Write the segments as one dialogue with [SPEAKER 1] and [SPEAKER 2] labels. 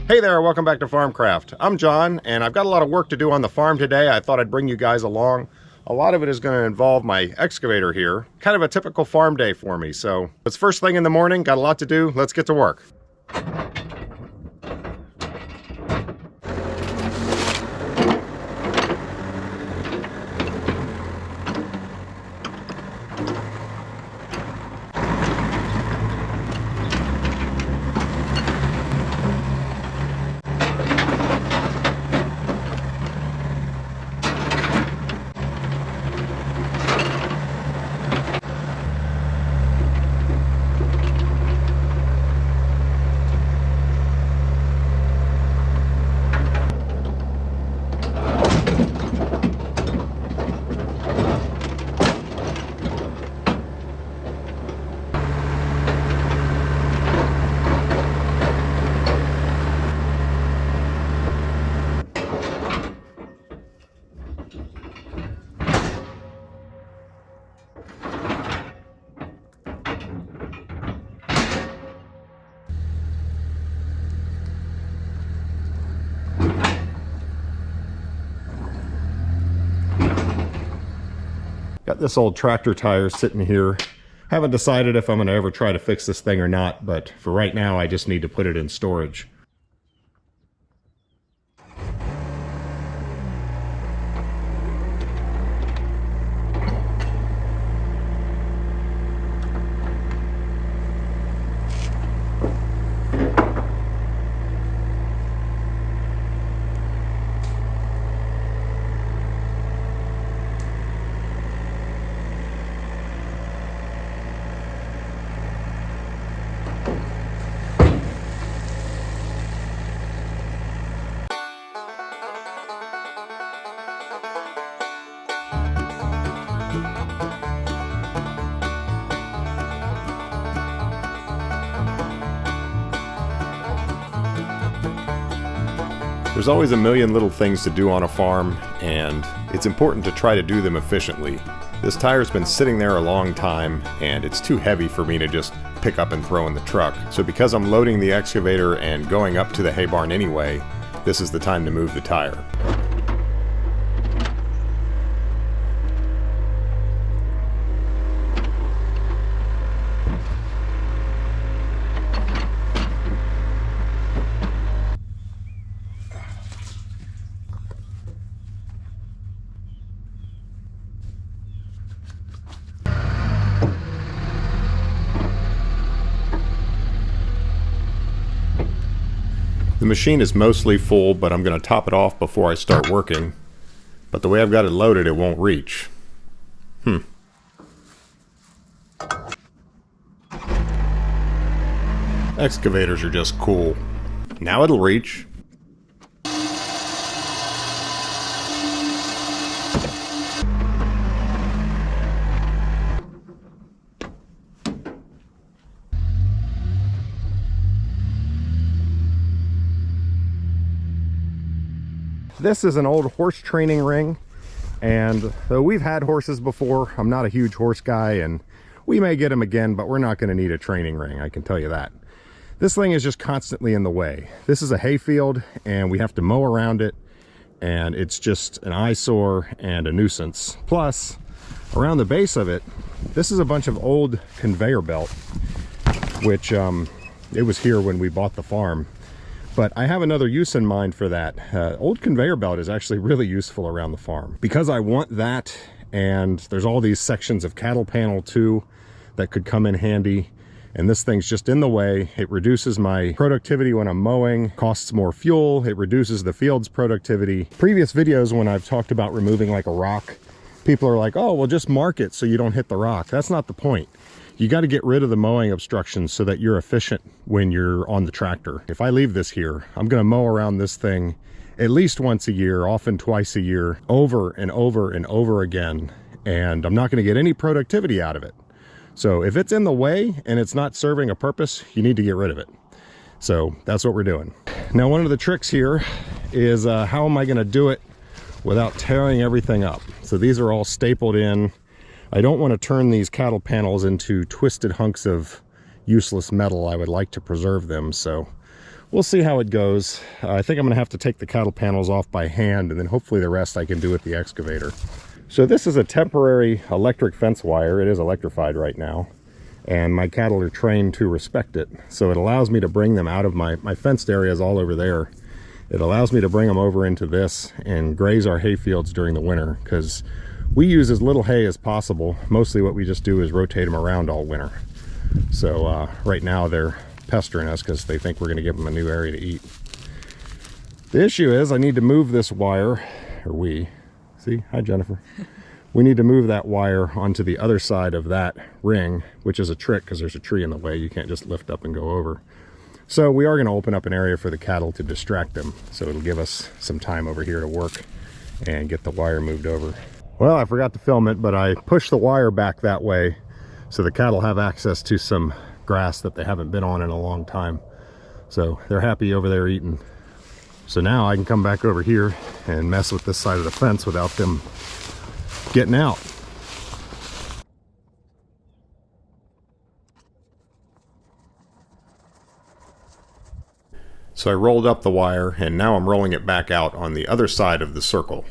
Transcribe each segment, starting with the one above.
[SPEAKER 1] Hey there, welcome back to Farmcraft. I'm John, and I've got a lot of work to do on the farm today. I thought I'd bring you guys along. A lot of it is going to involve my excavator here. Kind of a typical farm day for me. So it's first thing in the morning, got a lot to do. Let's get to work. Got this old tractor tire sitting here. Haven't decided if I'm going to ever try to fix this thing or not, but for right now I just need to put it in storage. There's always a million little things to do on a farm, and it's important to try to do them efficiently. This tire's been sitting there a long time, and it's too heavy for me to just pick up and throw in the truck. So because I'm loading the excavator and going up to the hay barn anyway, this is the time to move the tire. The machine is mostly full, but I'm going to top it off before I start working. But the way I've got it loaded, it won't reach. Excavators are just cool. Now it'll reach. This is an old horse training ring, and though we've had horses before, I'm not a huge horse guy, and we may get them again, but we're not going to need a training ring, I can tell you that. This thing is just constantly in the way. This is a hay field, and we have to mow around it, and it's just an eyesore and a nuisance. Plus, around the base of it, this is a bunch of old conveyor belt, which it was here when we bought the farm. But I have another use in mind for that. Old conveyor belt is actually really useful around the farm. Because I want that, and there's all these sections of cattle panel too that could come in handy, and this thing's just in the way. It reduces my productivity when I'm mowing, costs more fuel, it reduces the field's productivity. Previous videos when I've talked about removing like a rock, people are like, oh, well just mark it so you don't hit the rock. That's not the point. You got to get rid of the mowing obstructions so that you're efficient when you're on the tractor. If I leave this here, I'm going to mow around this thing at least once a year, often twice a year, over and over and over again, and I'm not going to get any productivity out of it. So if it's in the way and it's not serving a purpose, you need to get rid of it. So that's what we're doing. Now, one of the tricks here is how am I going to do it without tearing everything up? So these are all stapled in. I don't want to turn these cattle panels into twisted hunks of useless metal. I would like to preserve them. So we'll see how it goes. I think I'm gonna have to take the cattle panels off by hand, and then hopefully the rest I can do with the excavator. So this is a temporary electric fence wire. It is electrified right now, and my cattle are trained to respect it. So it allows me to bring them out of my fenced areas all over there. It allows me to bring them over into this and graze our hay fields during the winter, because we use as little hay as possible. Mostly what we just do is rotate them around all winter. So right now they're pestering us because they think we're going to give them a new area to eat. The issue is I need to move this wire, or see, hi Jennifer. We need to move that wire onto the other side of that ring, which is a trick because there's a tree in the way. You can't just lift up and go over. So we are going to open up an area for the cattle to distract them. So it'll give us some time over here to work and get the wire moved over. Well, I forgot to film it, but I pushed the wire back that way so the cattle have access to some grass that they haven't been on in a long time. So they're happy over there eating. So now I can come back over here and mess with this side of the fence without them getting out. So I rolled up the wire, and now I'm rolling it back out on the other side of the circle.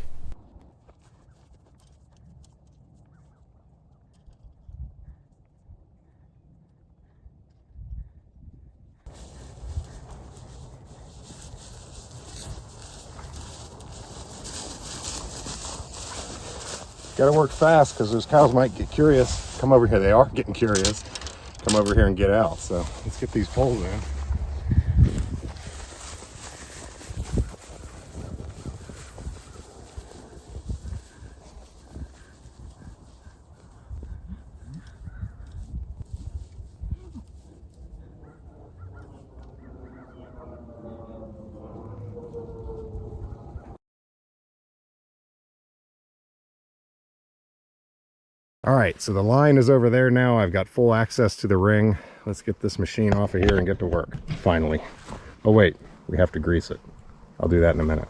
[SPEAKER 1] Gotta work fast because those cows might get curious. Come over here, they are getting curious. Come over here and get out. So let's get these poles in. All right, so the line is over there now. I've got full access to the ring. Let's get this machine off of here and get to work, finally. Oh wait, we have to grease it. I'll do that in a minute.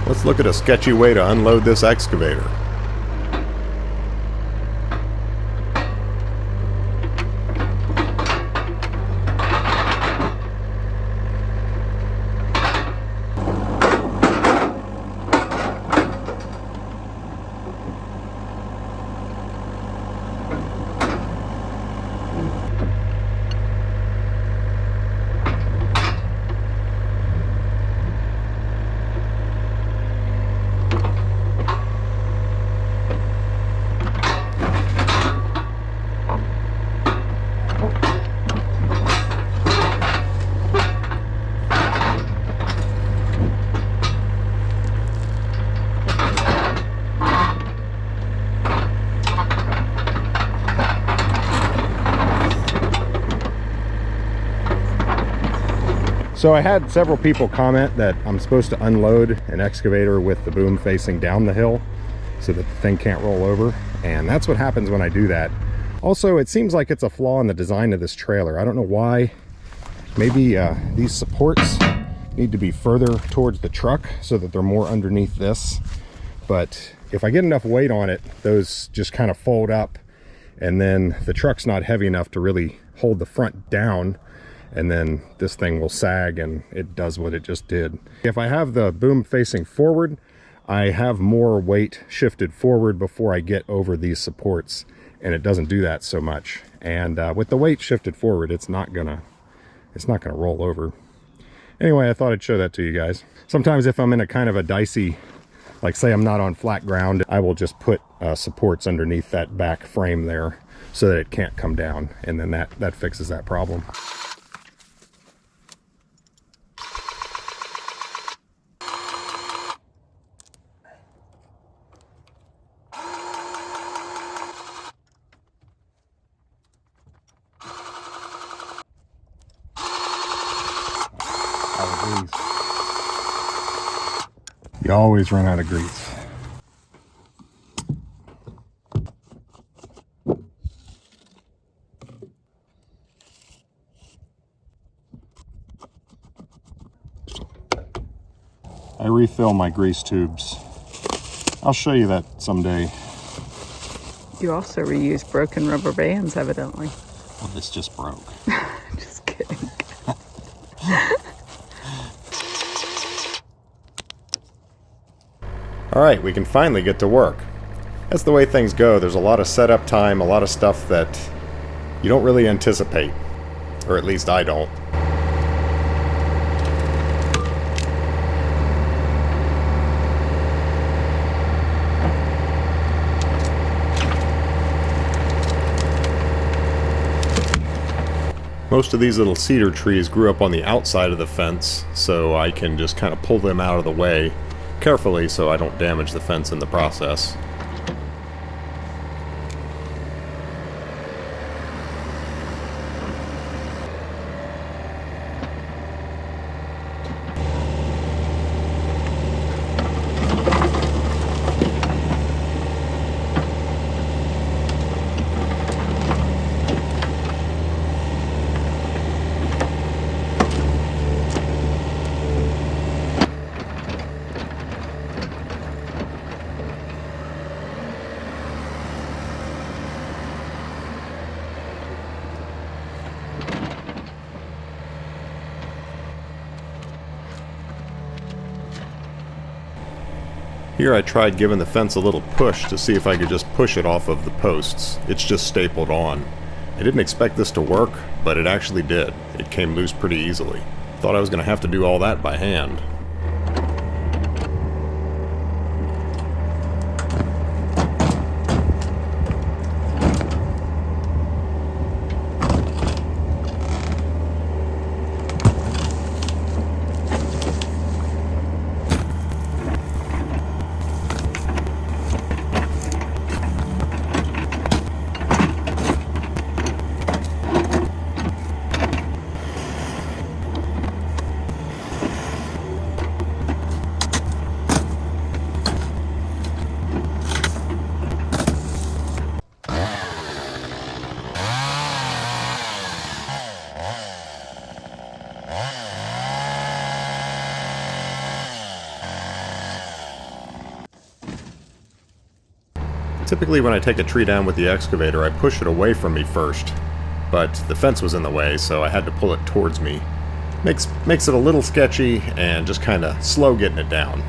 [SPEAKER 1] Let's look at a sketchy way to unload this excavator. So I had several people comment that I'm supposed to unload an excavator with the boom facing down the hill so that the thing can't roll over, and that's what happens when I do that. Also, it seems like it's a flaw in the design of this trailer. I don't know why. Maybe these supports need to be further towards the truck so that they're more underneath this. But if I get enough weight on it, those just kind of fold up, and then the truck's not heavy enough to really hold the front down, and then this thing will sag and it does what it just did. If I have the boom facing forward, I have more weight shifted forward before I get over these supports, and it doesn't do that so much. And with the weight shifted forward, it's not gonna roll over. Anyway, I thought I'd show that to you guys. Sometimes if I'm in a kind of a dicey, like say I'm not on flat ground, I will just put supports underneath that back frame there so that it can't come down, and then that fixes that problem. You always run out of grease. I refill my grease tubes. I'll show you that someday.
[SPEAKER 2] You also reuse broken rubber bands, evidently.
[SPEAKER 1] Well, this just broke.
[SPEAKER 2] Just kidding.
[SPEAKER 1] Alright, we can finally get to work. That's the way things go. There's a lot of setup time, a lot of stuff that you don't really anticipate. Or at least I don't. Most of these little cedar trees grew up on the outside of the fence, so I can just kind of pull them out of the way carefully so I don't damage the fence in the process. Here I tried giving the fence a little push to see if I could just push it off of the posts. It's just stapled on. I didn't expect this to work, but it actually did. It came loose pretty easily. Thought I was going to have to do all that by hand. Typically when I take a tree down with the excavator, I push it away from me first, but the fence was in the way, so I had to pull it towards me. Makes it a little sketchy and just kind of slow getting it down.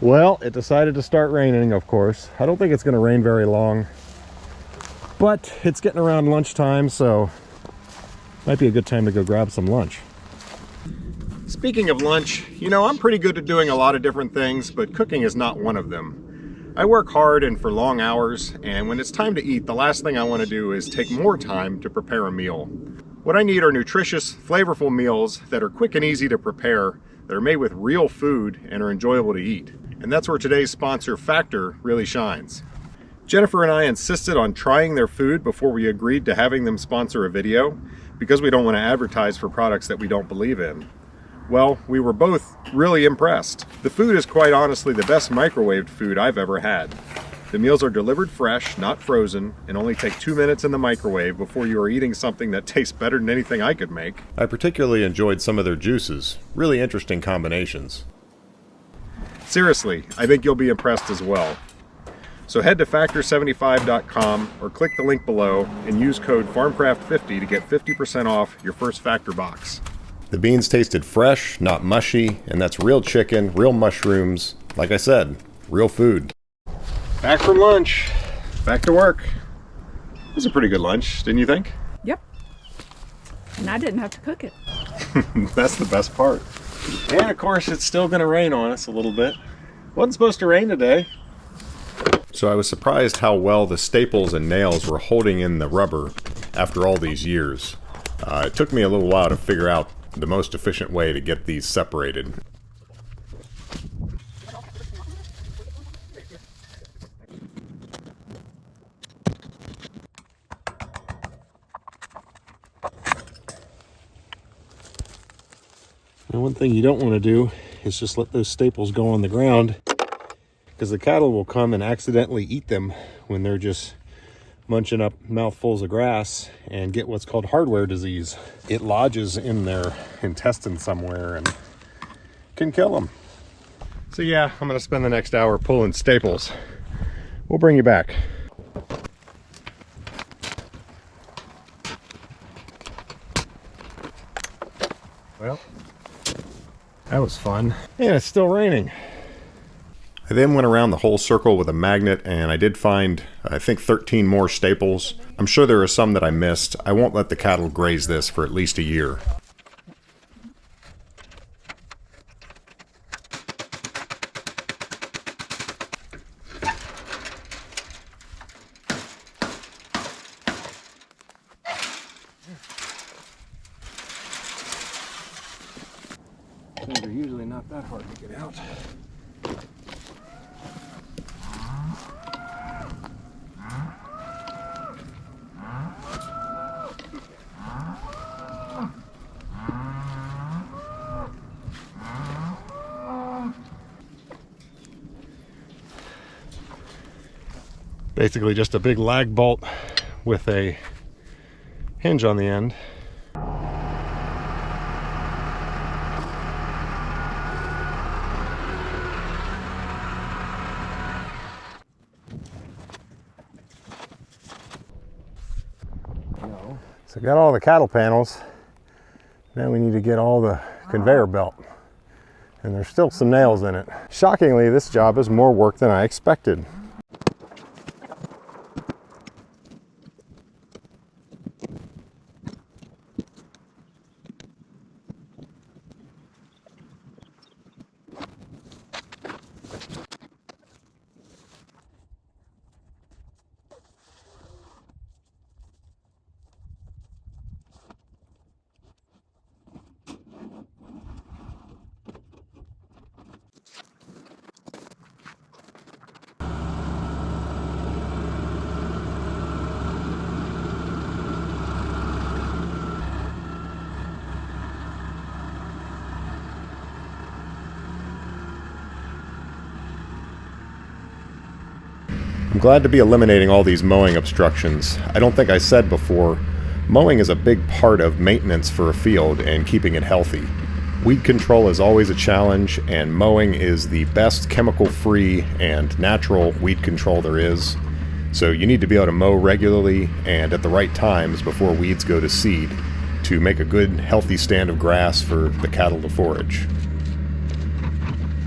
[SPEAKER 1] Well, it decided to start raining, of course. I don't think it's going to rain very long, but it's getting around lunchtime, so might be a good time to go grab some lunch. Speaking of lunch, you know, I'm pretty good at doing a lot of different things, but cooking is not one of them. I work hard and for long hours, and when it's time to eat, the last thing I want to do is take more time to prepare a meal. What I need are nutritious, flavorful meals that are quick and easy to prepare, that are made with real food and are enjoyable to eat. And that's where today's sponsor, Factor, really shines. Jennifer and I insisted on trying their food before we agreed to having them sponsor a video, because we don't want to advertise for products that we don't believe in. Well, we were both really impressed. The food is quite honestly the best microwaved food I've ever had. The meals are delivered fresh, not frozen, and only take 2 minutes in the microwave before you are eating something that tastes better than anything I could make. I particularly enjoyed some of their juices. Really interesting combinations. Seriously, I think you'll be impressed as well. So head to factor75.com or click the link below and use code FarmCraft50 to get 50% off your first Factor box. The beans tasted fresh, not mushy, and that's real chicken, real mushrooms. Like I said, real food. Back from lunch, back to work. It was a pretty good lunch, didn't you think?
[SPEAKER 2] Yep. And I didn't have to cook it.
[SPEAKER 1] That's the best part. And of course, it's still gonna rain on us a little bit. Wasn't supposed to rain today. So I was surprised how well the staples and nails were holding in the rubber after all these years. It took me a little while to figure out the most efficient way to get these separated. Now, one thing you don't want to do is just let those staples go on the ground, because the cattle will come and accidentally eat them when they're just munching up mouthfuls of grass and get what's called hardware disease. It lodges in their intestines somewhere and can kill them. So yeah, I'm gonna spend the next hour pulling staples. We'll bring you back. Well, that was fun. And it's still raining. I then went around the whole circle with a magnet, and I did find, I think, 13 more staples. I'm sure there are some that I missed. I won't let the cattle graze this for at least a year. Things are usually not that hard to get out. Basically just a big lag bolt with a hinge on the end. So got all the cattle panels. Now we need to get all the conveyor belt. And there's still some nails in it. Shockingly, this job is more work than I expected. I'm glad to be eliminating all these mowing obstructions. I don't think I said before, mowing is a big part of maintenance for a field and keeping it healthy. Weed control is always a challenge, and mowing is the best chemical-free and natural weed control there is. So you need to be able to mow regularly and at the right times before weeds go to seed to make a good, healthy stand of grass for the cattle to forage.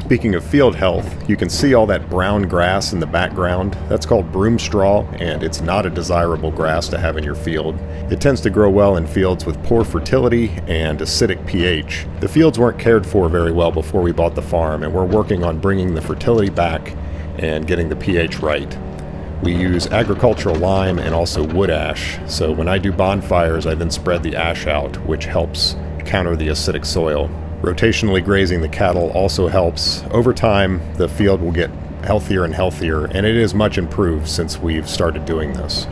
[SPEAKER 1] Speaking of field health, you can see all that brown grass in the background. That's called broom straw, and it's not a desirable grass to have in your field. It tends to grow well in fields with poor fertility and acidic pH. The fields weren't cared for very well before we bought the farm, and we're working on bringing the fertility back and getting the pH right. We use agricultural lime and also wood ash, so when I do bonfires I then spread the ash out, which helps counter the acidic soil. Rotationally grazing the cattle also helps. Over time, the field will get healthier and healthier, and it is much improved since we've started doing this.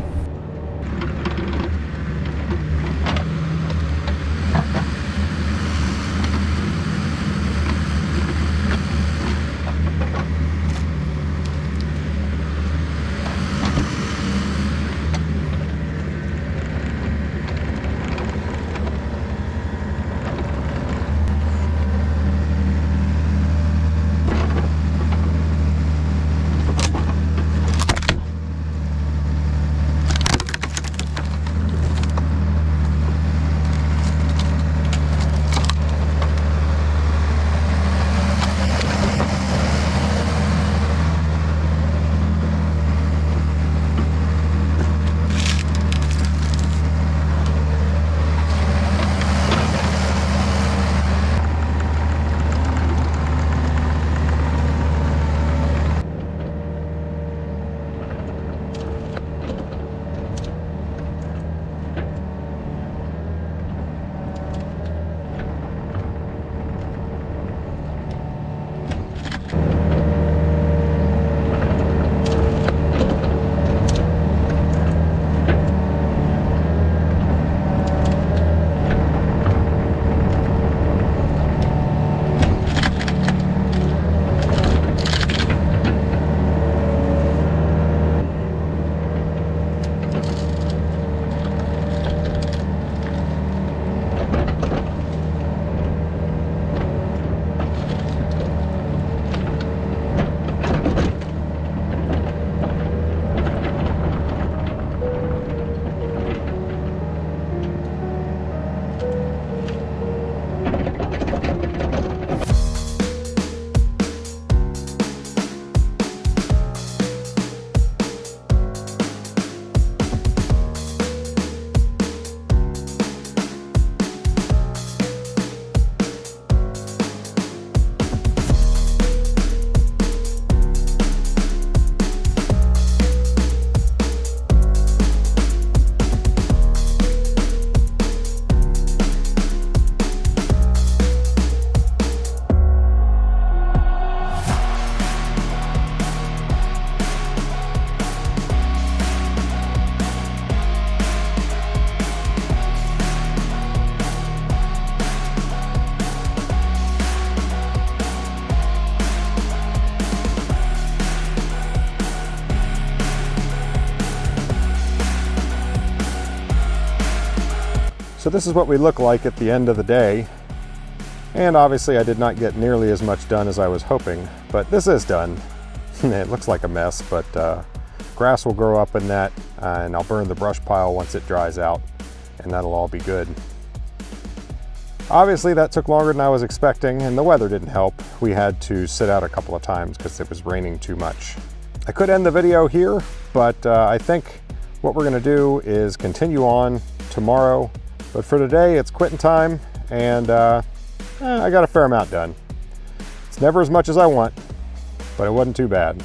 [SPEAKER 1] So this is what we look like at the end of the day. And obviously I did not get nearly as much done as I was hoping, but this is done. It looks like a mess, but grass will grow up in that, and I'll burn the brush pile once it dries out, and that'll all be good. Obviously that took longer than I was expecting, and the weather didn't help. We had to sit out a couple of times because it was raining too much. I could end the video here, but I think what we're gonna do is continue on tomorrow. But for today, it's quitting time, and I got a fair amount done. It's never as much as I want, but it wasn't too bad.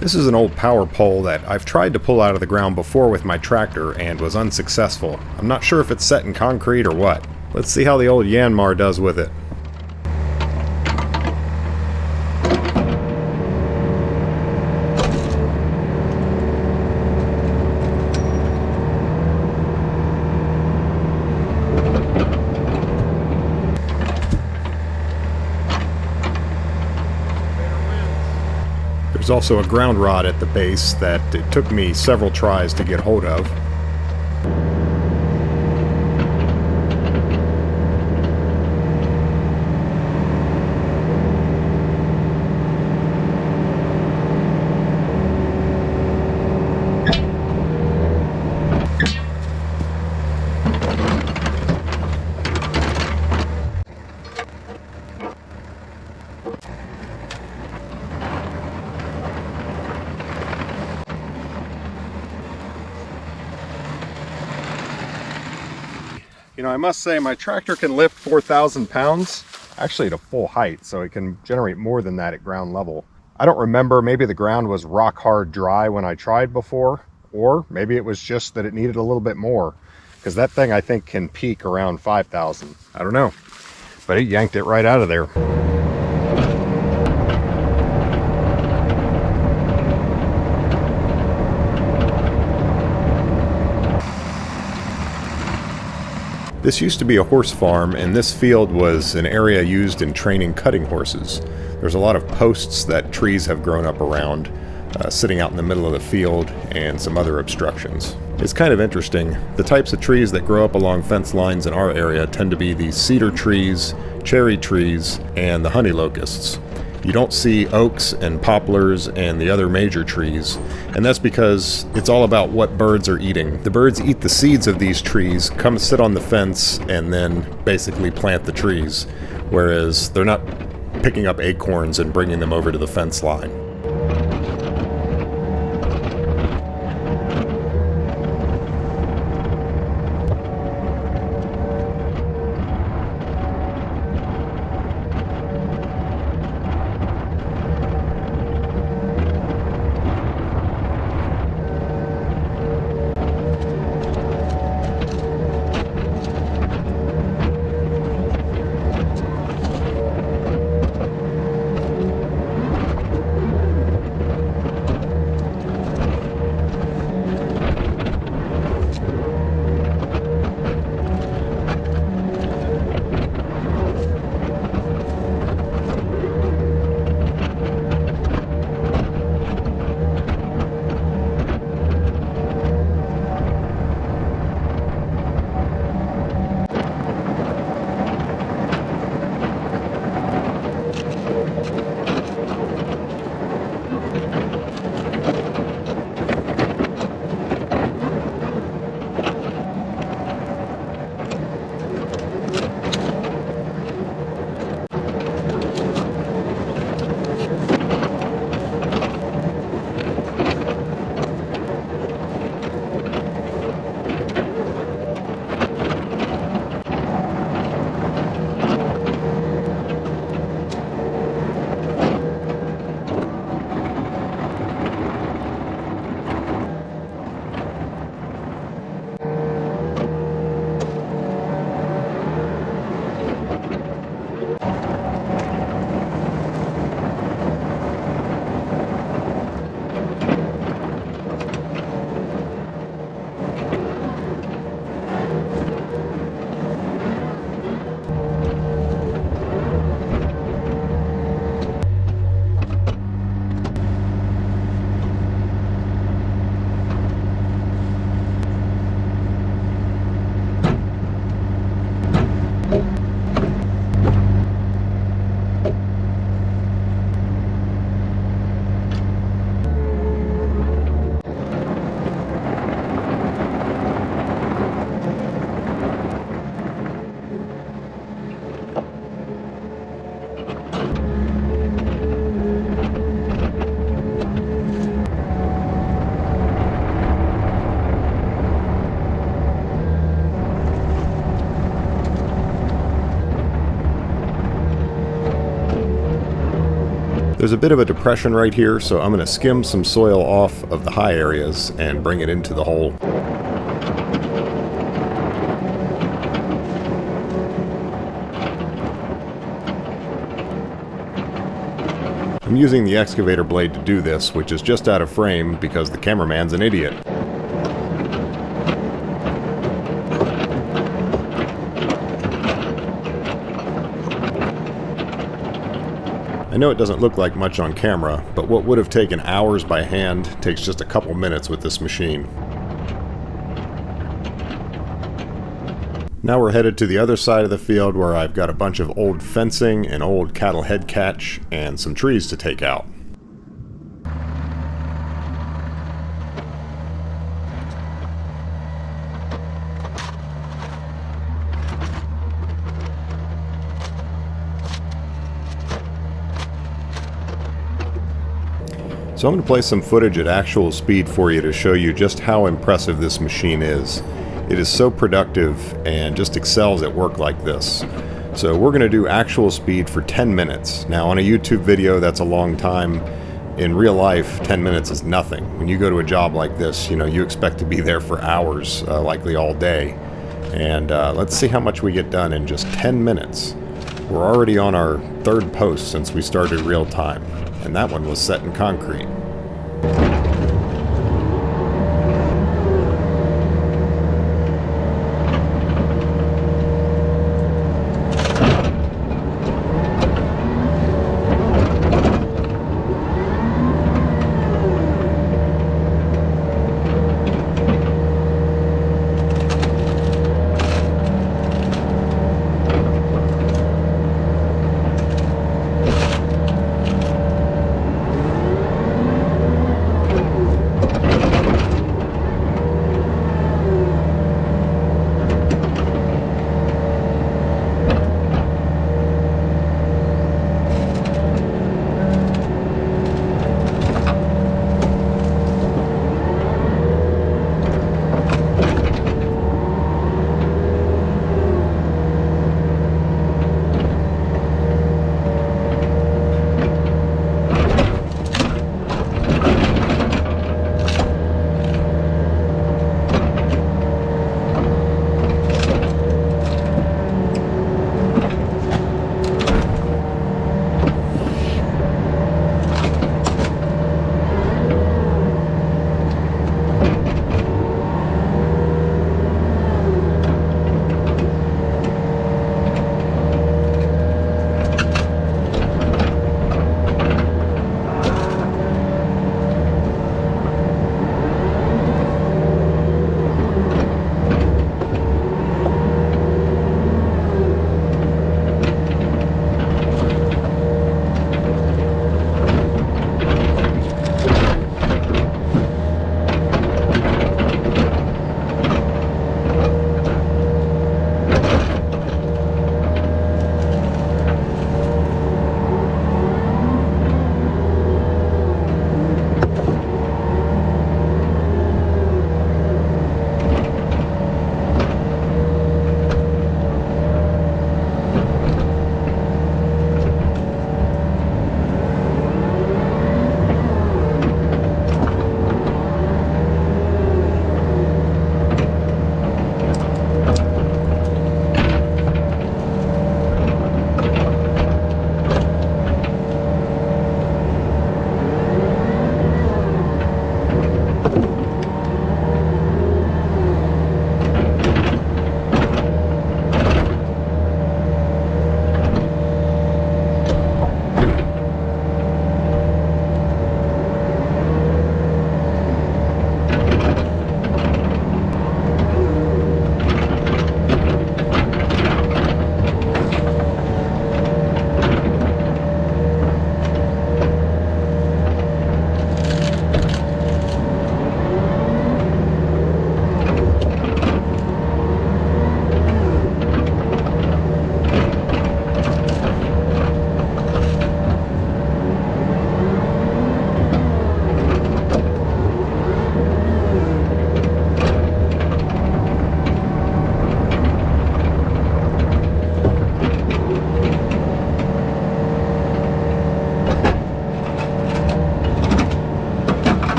[SPEAKER 1] This is an old power pole that I've tried to pull out of the ground before with my tractor and was unsuccessful. I'm not sure if it's set in concrete or what. Let's see how the old Yanmar does with it. There's also a ground rod at the base that it took me several tries to get hold of. You know, I must say my tractor can lift 4,000 pounds, actually to full height, so it can generate more than that at ground level. I don't remember, maybe the ground was rock hard dry when I tried before, or maybe it was just that it needed a little bit more, because that thing I think can peak around 5,000. I don't know, but it yanked it right out of there. This used to be a horse farm, and this field was an area used in training cutting horses. There's a lot of posts that trees have grown up around, sitting out in the middle of the field, and some other obstructions. It's kind of interesting. The types of trees that grow up along fence lines in our area tend to be the cedar trees, cherry trees, and the honey locusts. You don't see oaks and poplars and the other major trees, and that's because it's all about what birds are eating. The birds eat the seeds of these trees, come sit on the fence, and then basically plant the trees, whereas they're not picking up acorns and bringing them over to the fence line. There's a bit of a depression right here, so I'm going to skim some soil off of the high areas and bring it into the hole. I'm using the excavator blade to do this, which is just out of frame because the cameraman's an idiot. I know it doesn't look like much on camera, but what would have taken hours by hand takes just a couple minutes with this machine. Now we're headed to the other side of the field where I've got a bunch of old fencing, an old cattle head catch, and some trees to take out. So I'm going to play some footage at actual speed for you to show you just how impressive this machine is. It is so productive and just excels at work like this. So we're going to do actual speed for 10 minutes. Now on a YouTube video that's a long time, in real life, 10 minutes is nothing. When you go to a job like this, you know, you expect to be there for hours, likely all day. And let's see how much we get done in just 10 minutes. We're already on our third post since we started real time, and that one was set in concrete.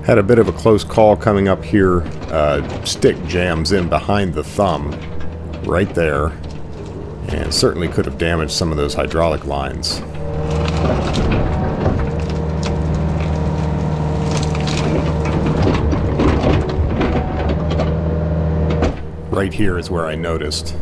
[SPEAKER 1] Had a bit of a close call coming up here. Stick jams in behind the thumb, right there, and certainly could have damaged some of those hydraulic lines. Right here is where I noticed.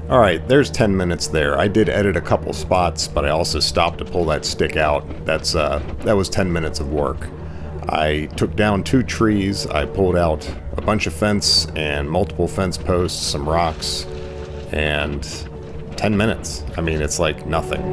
[SPEAKER 1] Alright, there's 10 minutes there. I did edit a couple spots, but I also stopped to pull that stick out. That was 10 minutes of work. I took down 2 trees, I pulled out a bunch of fence and multiple fence posts, some rocks, and 10 minutes. I mean, it's like nothing.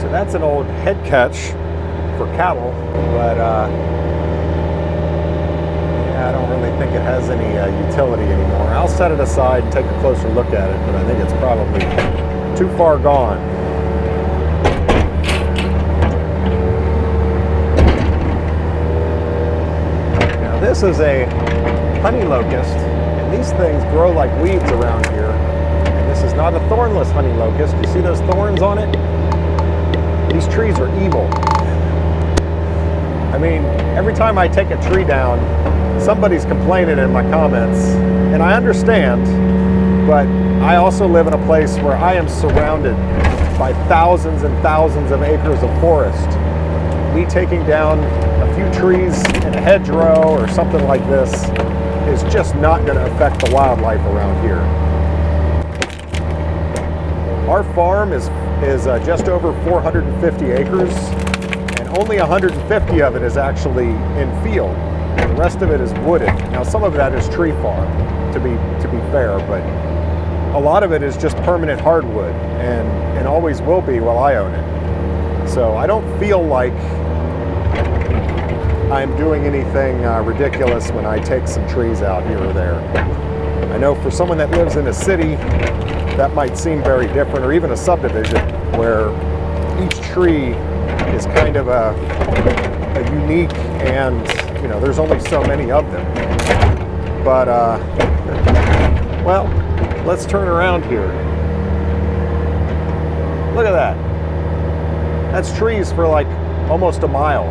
[SPEAKER 1] That's an old head catch for cattle, but yeah, I don't really think it has any utility anymore. I'll set it aside and take a closer look at it, but I think it's probably too far gone. Now this is a honey locust, and these things grow like weeds around here. And this is not a thornless honey locust. You see those thorns on it? These trees are evil. I mean, every time I take a tree down, somebody's complaining in my comments, and I understand, but I also live in a place where I am surrounded by thousands and thousands of acres of forest. Me taking down a few trees in a hedgerow or something like this is just not going to affect the wildlife around here. Our farm is just over 450 acres, and only 150 of it is actually in field. The rest of it is wooded. Now, some of that is tree farm, to be fair, but a lot of it is just permanent hardwood, and always will be while I own it. So I don't feel like I'm doing anything ridiculous when I take some trees out here or there. I know for someone that lives in a city, that might seem very different, or even a subdivision where each tree is kind of a unique, and you know, there's only so many of them. But well, let's turn around here. Look at that. That's trees for like almost a mile,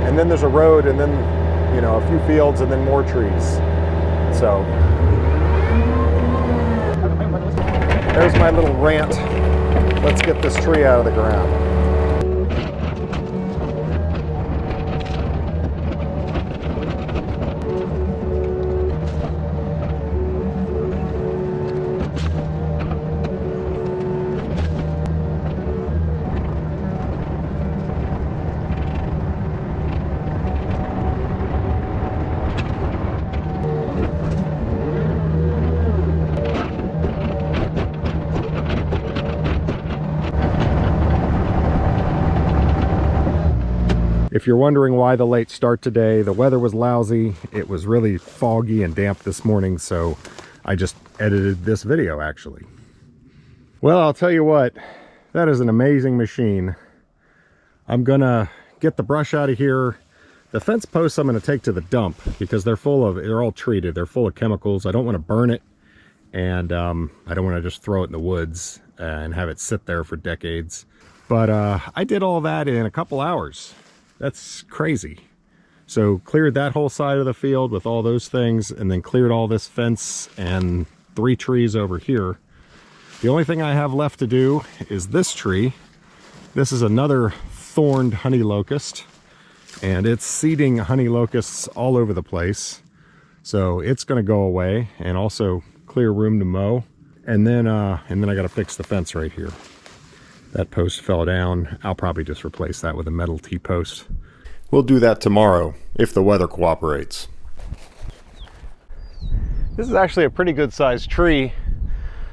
[SPEAKER 1] and then there's a road, and then, you know, a few fields, and then more trees. So there's my little rant. Let's get this tree out of the ground. If you're wondering why the late start today, the weather was lousy. It was really foggy and damp this morning, so I just edited this video actually. Well, I'll tell you what, that is an amazing machine. I'm gonna get the brush out of here. The fence posts I'm gonna take to the dump because they're all treated. They're full of chemicals. I don't want to burn it, and I don't want to just throw it in the woods and have it sit there for decades. But I did all that in a couple hours. That's crazy. So cleared that whole side of the field with all those things, and then cleared all this fence and 3 trees over here. The only thing I have left to do is this tree. This is another thorned honey locust, and it's seeding honey locusts all over the place. So it's going to go away, and also clear room to mow. And then I got to fix the fence right here. That post fell down. I'll probably just replace that with a metal T-post. We'll do that tomorrow if the weather cooperates. This is actually a pretty good sized tree,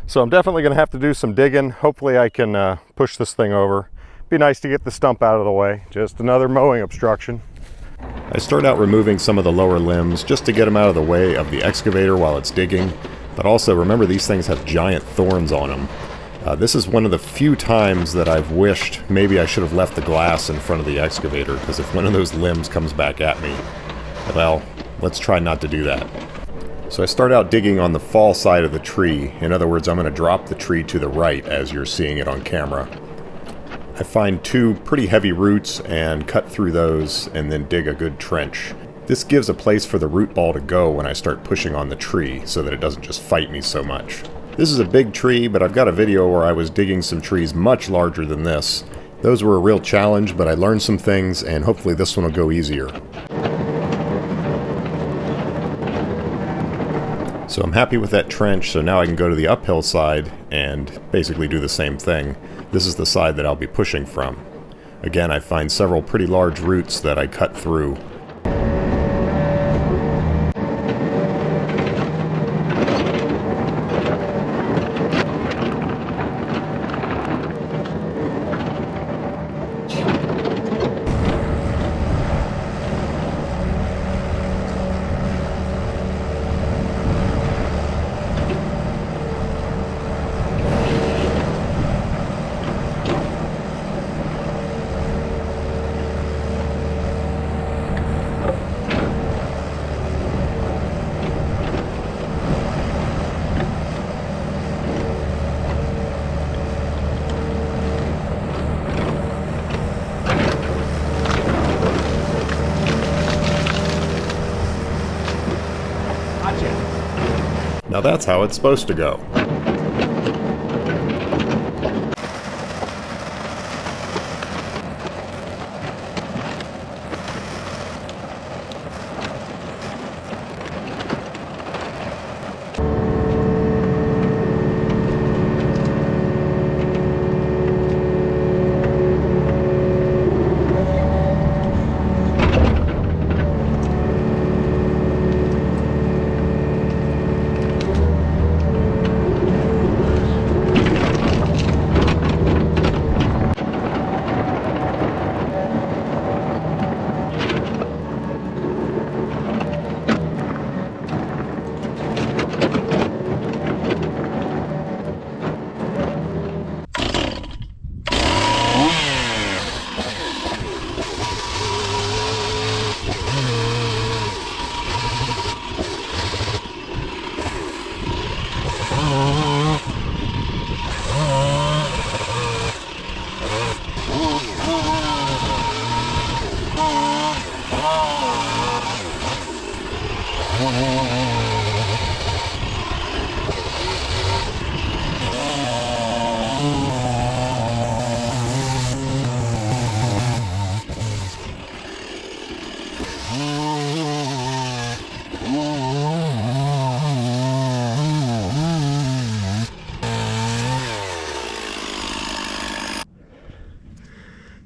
[SPEAKER 1] so I'm definitely going to have to do some digging. Hopefully I can push this thing over. Be nice to get the stump out of the way. Just another mowing obstruction. I start out removing some of the lower limbs just to get them out of the way of the excavator while it's digging. But also remember, these things have giant thorns on them. This is one of the few times that I've wished maybe I should have left the glass in front of the excavator, because if one of those limbs comes back at me, well, let's try not to do that. So I start out digging on the fall side of the tree. In other words, I'm going to drop the tree to the right as you're seeing it on camera. I find 2 pretty heavy roots and cut through those and then dig a good trench. This gives a place for the root ball to go when I start pushing on the tree so that it doesn't just fight me so much. This is a big tree, but I've got a video where I was digging some trees much larger than this. Those were a real challenge, but I learned some things, and hopefully this one will go easier. So I'm happy with that trench, so now I can go to the uphill side and basically do the same thing. This is the side that I'll be pushing from. Again, I find several pretty large roots that I cut through. Now that's how it's supposed to go.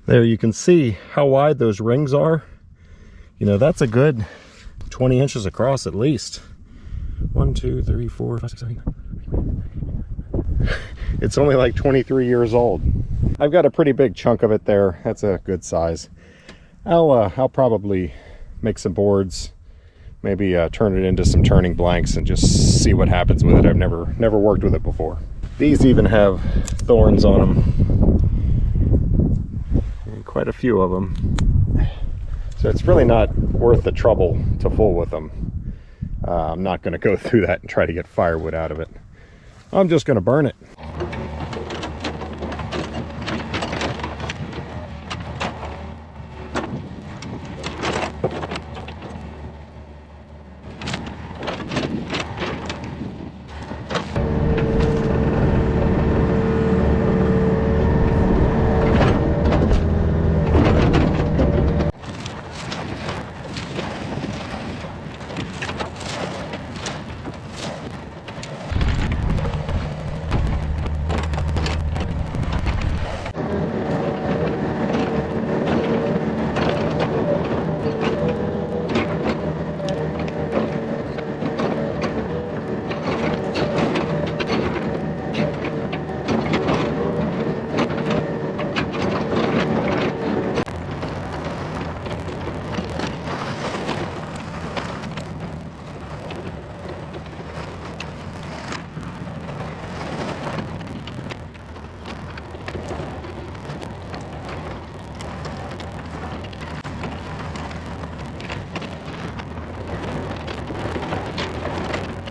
[SPEAKER 1] There you can see how wide those rings are. You know, that's a good 20 inches across at least. 1, 2, 3, 4, 5, 6, 7, 8. It's only like 23 years old. I've got a pretty big chunk of it there. That's a good size. I'll probably make some boards, maybe turn it into some turning blanks and just see what happens with it. I've never worked with it before. These even have thorns on them, and quite a few of them. So it's really not worth the trouble to fool with them. I'm not going to go through that and try to get firewood out of it. I'm just going to burn it.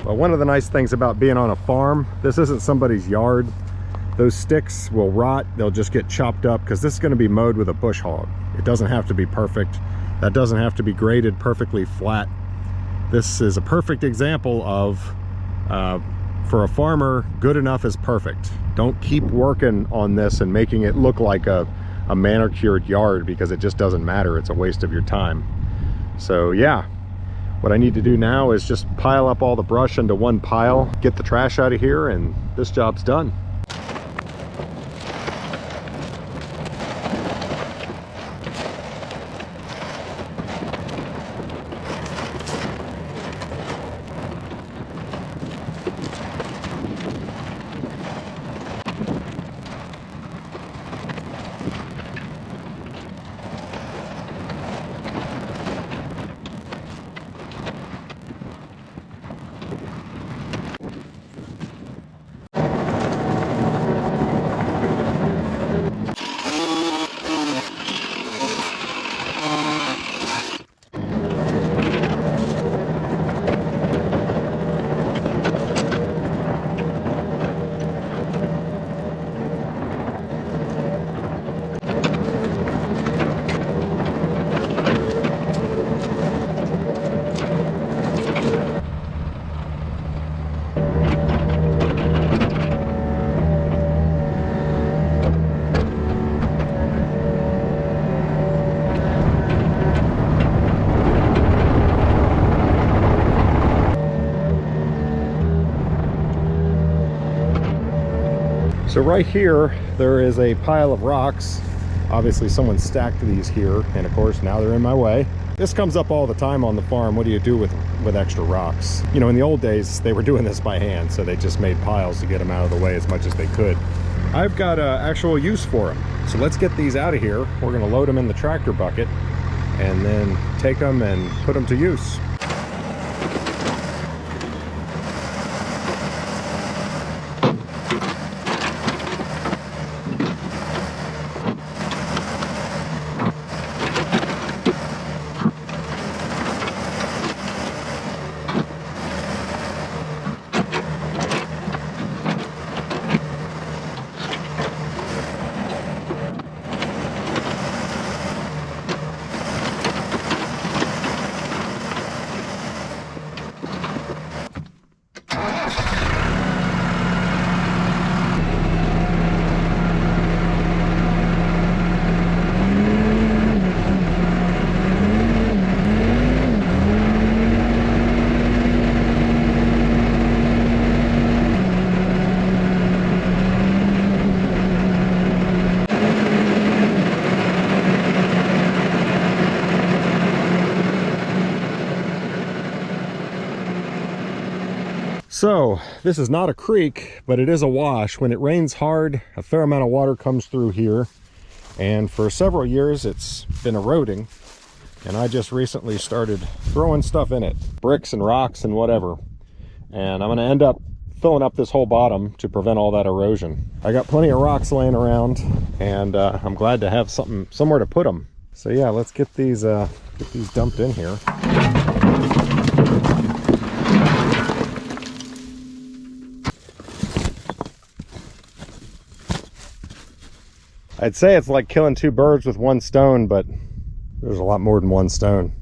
[SPEAKER 1] Well, one of the nice things about being on a farm, this isn't somebody's yard. Those sticks will rot, they'll just get chopped up because this is going to be mowed with a bush hog. It doesn't have to be perfect. That doesn't have to be graded perfectly flat. This is a perfect example of, for a farmer, good enough is perfect. Don't keep working on this and making it look like a manicured yard, because it just doesn't matter. It's a waste of your time. So yeah. What I need to do now is just pile up all the brush into one pile, get the trash out of here, and this job's done. So right here, there is a pile of rocks. Obviously someone stacked these here, and of course now they're in my way. This comes up all the time on the farm. What do you do with extra rocks? You know, in the old days, they were doing this by hand, so they just made piles to get them out of the way as much as they could. I've got actual use for them. So let's get these out of here. We're gonna load them in the tractor bucket and then take them and put them to use. So this is not a creek, but it is a wash. When it rains hard, a fair amount of water comes through here, and for several years it's been eroding. and I just recently started throwing stuff in it, bricks and rocks and whatever, and I'm going to end up filling up this whole bottom to prevent all that erosion. I got plenty of rocks laying around, and I'm glad to have somewhere to put them. So yeah, let's get these dumped in here. I'd say it's like killing two birds with one stone, but there's a lot more than one stone.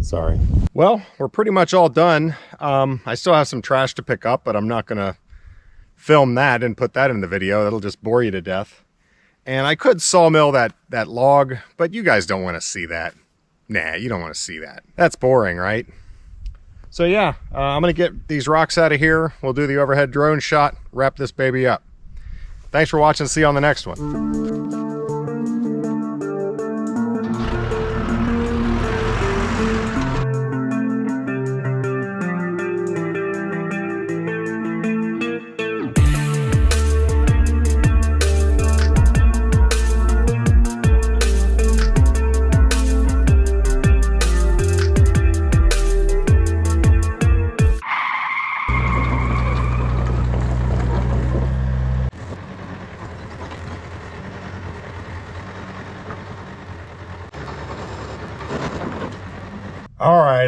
[SPEAKER 1] Sorry. Well, we're pretty much all done. I still have some trash to pick up, but I'm not gonna film that and put that in the video. That'll just bore you to death. And I could sawmill that log, but you guys don't want to see that. Nah, you don't want to see that. That's boring, right? So yeah, I'm gonna get these rocks out of here. We'll do the overhead drone shot, wrap this baby up. Thanks for watching. See you on the next one.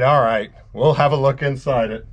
[SPEAKER 1] All right. We'll have a look inside it.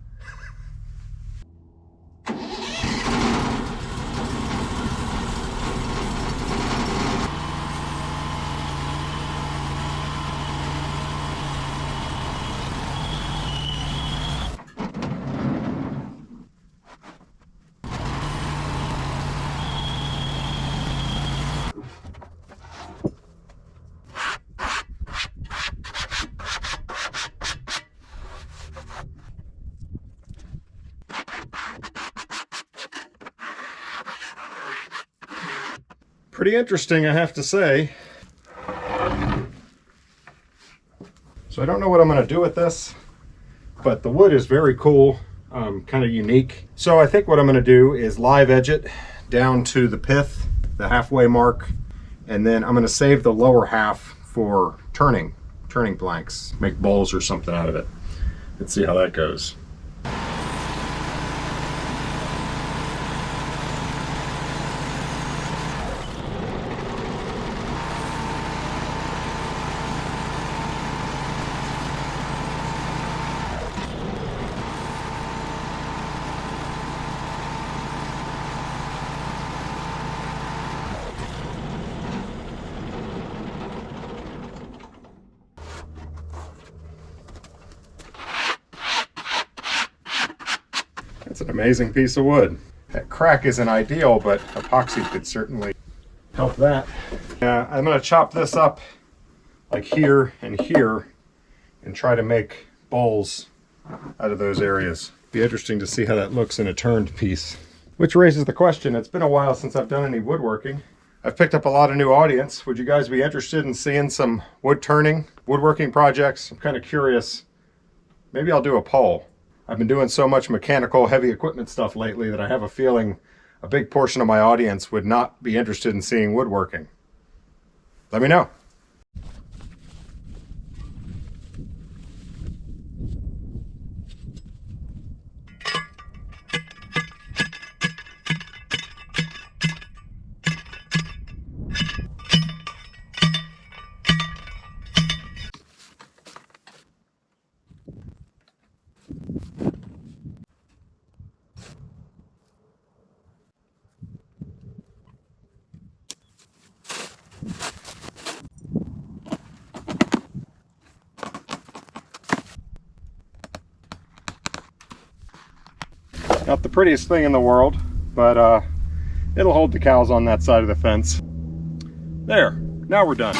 [SPEAKER 1] Pretty interesting, I have to say. So I don't know what I'm going to do with this, but the wood is very cool, kind of unique. So I think what I'm going to do is live edge it down to the pith, the halfway mark, and then I'm going to save the lower half for turning blanks, make bowls or something out of it. Let's see how that goes. It's an amazing piece of wood. That crack isn't ideal, but epoxy could certainly help that. I'm going to chop this up like here and here and try to make bowls out of those areas. Be interesting to see how that looks in a turned piece. Which raises the question, it's been a while since I've done any woodworking. I've picked up a lot of new audience. Would you guys be interested in seeing some woodworking projects? I'm kind of curious. Maybe I'll do a poll. I've been doing so much mechanical, heavy equipment stuff lately that I have a feeling a big portion of my audience would not be interested in seeing woodworking. Let me know. Not the prettiest thing in the world, but it'll hold the cows on that side of the fence. There, now we're done.